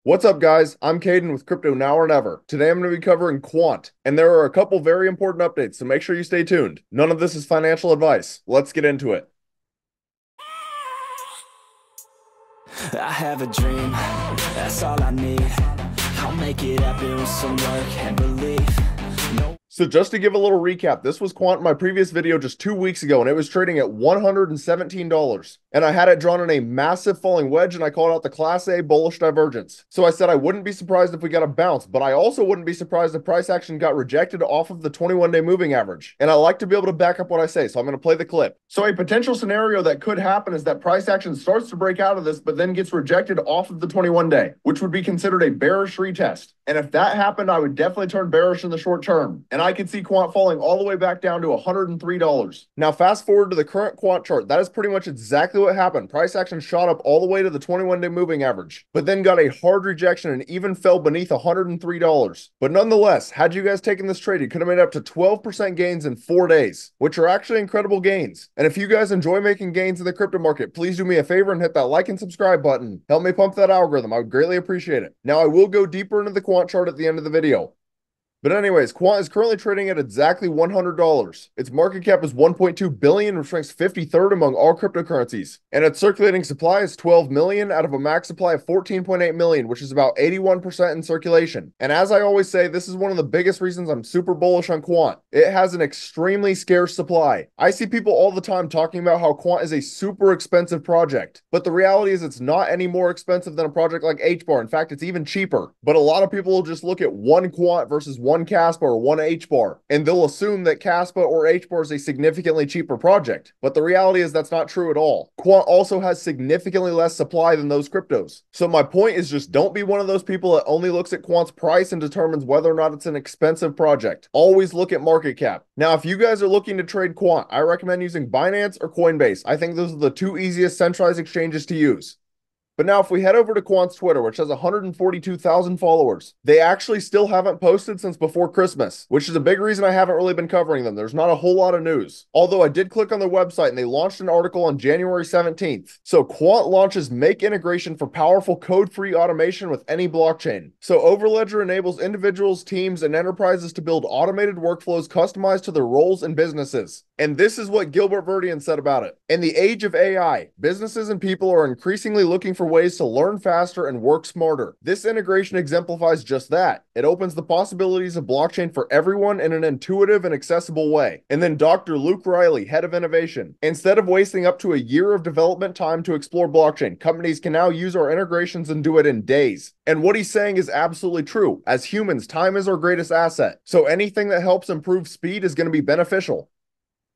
What's up, guys? I'm Caden with Crypto Now or Never. Today I'm going to be covering Quant, and there are a couple very important updates, so make sure you stay tuned. None of this is financial advice. Let's get into it. I have a dream, that's all I need. I'll make it happen with some work and belief. No. So just to give a little recap, this was Quant in my previous video just 2 weeks ago, and it was trading at $117. And I had it drawn in a massive falling wedge, and I called out the Class A bullish divergence. So I said I wouldn't be surprised if we got a bounce, but I also wouldn't be surprised if price action got rejected off of the 21-day moving average. And I like to be able to back up what I say, so I'm going to play the clip. So a potential scenario that could happen is that price action starts to break out of this, but then gets rejected off of the 21-day, which would be considered a bearish retest. And if that happened, I would definitely turn bearish in the short term. And I could see Quant falling all the way back down to $103. Now, fast forward to the current Quant chart. That is pretty much exactly what happened. Price action shot up all the way to the 21-day moving average, but then got a hard rejection and even fell beneath $103. But nonetheless, had you guys taken this trade, you could have made up to 12% gains in 4 days, which are actually incredible gains. And if you guys enjoy making gains in the crypto market, please do me a favor and hit that like and subscribe button. Help me pump that algorithm. I would greatly appreciate it. Now, I will go deeper into the Quant chart at the end of the video. But anyways, Quant is currently trading at exactly $100. Its market cap is $1.2 billion, which ranks 53rd among all cryptocurrencies. And its circulating supply is 12 million out of a max supply of 14.8 million, which is about 81% in circulation. And as I always say, this is one of the biggest reasons I'm super bullish on Quant. It has an extremely scarce supply. I see people all the time talking about how Quant is a super expensive project, but the reality is it's not any more expensive than a project like HBAR. In fact, it's even cheaper. But a lot of people will just look at one Quant versus one Caspa or one HBAR, and they'll assume that Caspa or HBAR is a significantly cheaper project. But the reality is that's not true at all. Quant also has significantly less supply than those cryptos. So my point is just don't be one of those people that only looks at Quant's price and determines whether or not it's an expensive project. Always look at market cap. Now, if you guys are looking to trade Quant, I recommend using Binance or Coinbase. I think those are the two easiest centralized exchanges to use. But now if we head over to Quant's Twitter, which has 142,000 followers, they actually still haven't posted since before Christmas, which is a big reason I haven't really been covering them. There's not a whole lot of news. Although I did click on their website and they launched an article on January 17th. So Quant launches Make integration for powerful code-free automation with any blockchain. So Overledger enables individuals, teams, and enterprises to build automated workflows customized to their roles and businesses. And this is what Gilbert Verdian said about it. In the age of AI, businesses and people are increasingly looking for ways to learn faster and work smarter. This integration exemplifies just that. It opens the possibilities of blockchain for everyone in an intuitive and accessible way. And then Dr. Luke Riley, head of innovation. Instead of wasting up to a year of development time to explore blockchain, companies can now use our integrations and do it in days. And what he's saying is absolutely true. As humans, time is our greatest asset. So anything that helps improve speed is going to be beneficial.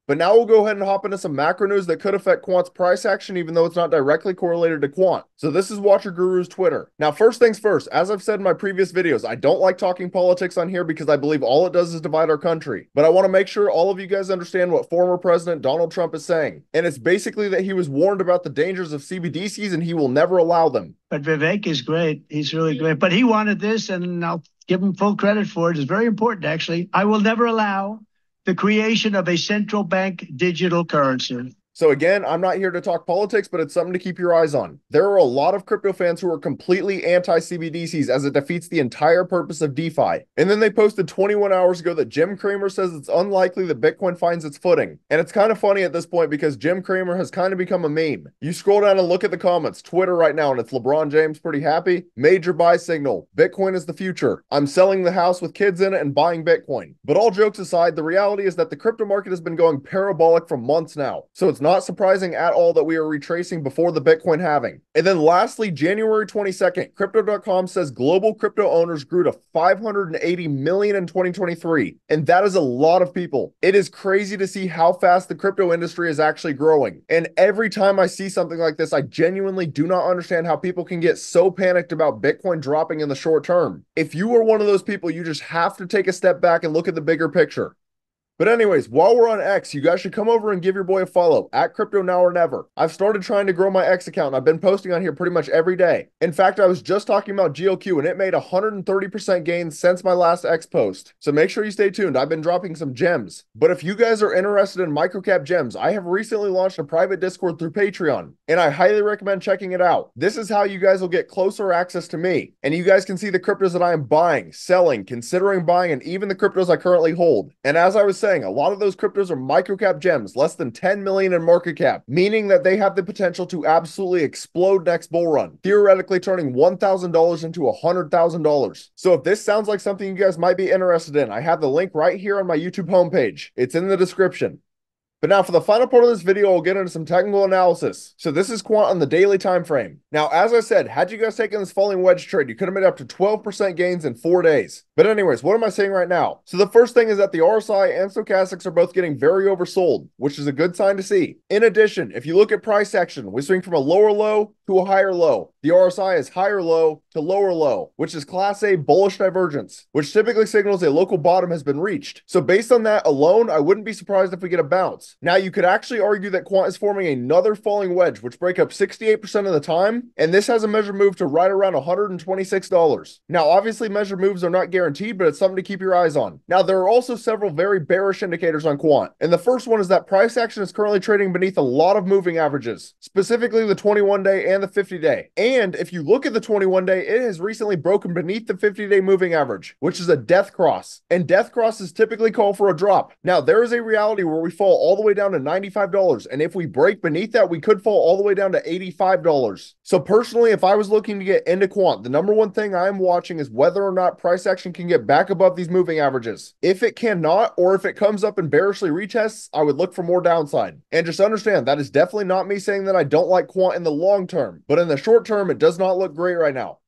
But now we'll go ahead and hop into some macro news that could affect Quant's price action, even though it's not directly correlated to Quant. So this is Watcher Guru's Twitter. Now, first things first, as I've said in my previous videos, I don't like talking politics on here because I believe all it does is divide our country. But I want to make sure all of you guys understand what former President Donald Trump is saying. And it's basically that he was warned about the dangers of CBDCs and he will never allow them. But Vivek is great. He's really great. But he wanted this, and I'll give him full credit for it. It's very important, actually. I will never allow the creation of a central bank digital currency. So again, I'm not here to talk politics, but it's something to keep your eyes on. There are a lot of crypto fans who are completely anti-CBDCs as it defeats the entire purpose of DeFi. And then they posted 21 hours ago that Jim Cramer says it's unlikely that Bitcoin finds its footing. And it's kind of funny at this point because Jim Cramer has kind of become a meme. You scroll down and look at the comments, Twitter right now, and it's LeBron James pretty happy. Major buy signal. Bitcoin is the future. I'm selling the house with kids in it and buying Bitcoin. But all jokes aside, the reality is that the crypto market has been going parabolic for months now. So it's not surprising at all that we are retracing before the Bitcoin halving. And then lastly, January 22nd, Crypto.com says global crypto owners grew to 580 million in 2023. And that is a lot of people. It is crazy to see how fast the crypto industry is actually growing. And every time I see something like this, I genuinely do not understand how people can get so panicked about Bitcoin dropping in the short term. If you are one of those people, you just have to take a step back and look at the bigger picture. But anyways, while we're on X, you guys should come over and give your boy a follow at Crypto Now or Never. I've started trying to grow my X account and I've been posting on here pretty much every day. In fact, I was just talking about GLQ and it made 130% gains since my last X post. So make sure you stay tuned. I've been dropping some gems. But if you guys are interested in microcap gems, I have recently launched a private Discord through Patreon and I highly recommend checking it out. This is how you guys will get closer access to me and you guys can see the cryptos that I am buying, selling, considering buying, and even the cryptos I currently hold. And as I was saying, a lot of those cryptos are microcap gems, less than 10 million in market cap, meaning that they have the potential to absolutely explode next bull run, theoretically turning $1,000 into $100,000. So if this sounds like something you guys might be interested in, I have the link right here on my YouTube homepage. It's in the description. But now for the final part of this video, we'll get into some technical analysis. So this is Quant on the daily time frame. Now, as I said, had you guys taken this falling wedge trade, you could have made up to 12% gains in 4 days. But anyways, what am I saying right now? So the first thing is that the RSI and stochastics are both getting very oversold, which is a good sign to see. In addition, if you look at price action, we swing from a lower low to a higher low. The RSI is higher low to lower low, which is Class A bullish divergence, which typically signals a local bottom has been reached. So based on that alone, I wouldn't be surprised if we get a bounce. Now you could actually argue that Quant is forming another falling wedge, which break up 68% of the time, and this has a measured move to right around $126. Now obviously measured moves are not guaranteed, but it's something to keep your eyes on. Now there are also several very bearish indicators on Quant, and the first one is that price action is currently trading beneath a lot of moving averages, specifically the 21-day and the 50-day. And if you look at the 21-day, it has recently broken beneath the 50-day moving average, which is a death cross, and death crosses typically call for a drop. Now there is a reality where we fall all the way down to $95, and if we break beneath that, we could fall all the way down to $85. So personally, if I was looking to get into Quant, the number one thing I am watching is whether or not price action can get back above these moving averages. If it cannot, or if it comes up and bearishly retests, I would look for more downside. And just understand, that is definitely not me saying that I don't like Quant in the long term, but in the short term, it does not look great right now.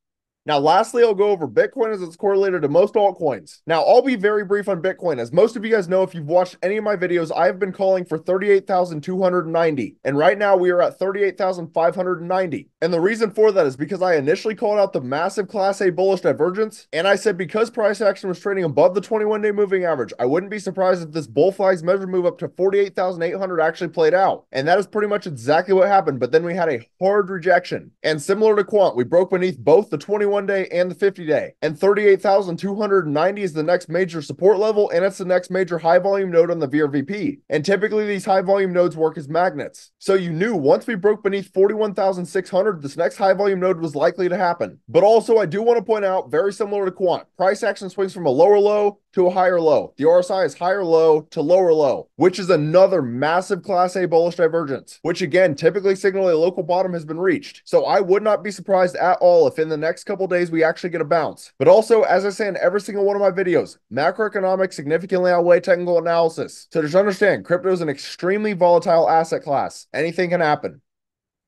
Now, lastly, I'll go over Bitcoin as it's correlated to most altcoins. Now, I'll be very brief on Bitcoin. As most of you guys know, if you've watched any of my videos, I've been calling for 38,290. And right now we are at 38,590. And the reason for that is because I initially called out the massive Class A bullish divergence. And I said because price action was trading above the 21-day moving average, I wouldn't be surprised if this bull flags measured move up to 48,800 actually played out. And that is pretty much exactly what happened. But then we had a hard rejection. And similar to Quant, we broke beneath both the 21-day and the 50-day, and 38,290 is the next major support level, and it's the next major high volume node on the VRVP. And typically these high volume nodes work as magnets. So you knew once we broke beneath 41,600, this next high volume node was likely to happen. But also I do want to point out, very similar to Quant, price action swings from a lower low to a higher low. The RSI is higher low to lower low, which is another massive Class A bullish divergence, which again typically signal a local bottom has been reached. So I would not be surprised at all if in the next couple days we actually get a bounce. But also, as I say in every single one of my videos, macroeconomics significantly outweigh technical analysis. So just understand, crypto is an extremely volatile asset class. Anything can happen.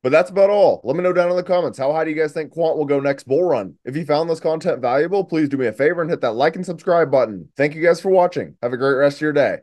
But that's about all. Let me know down in the comments, how high do you guys think Quant will go next bull run? If you found this content valuable, please do me a favor and hit that like and subscribe button. Thank you guys for watching. Have a great rest of your day.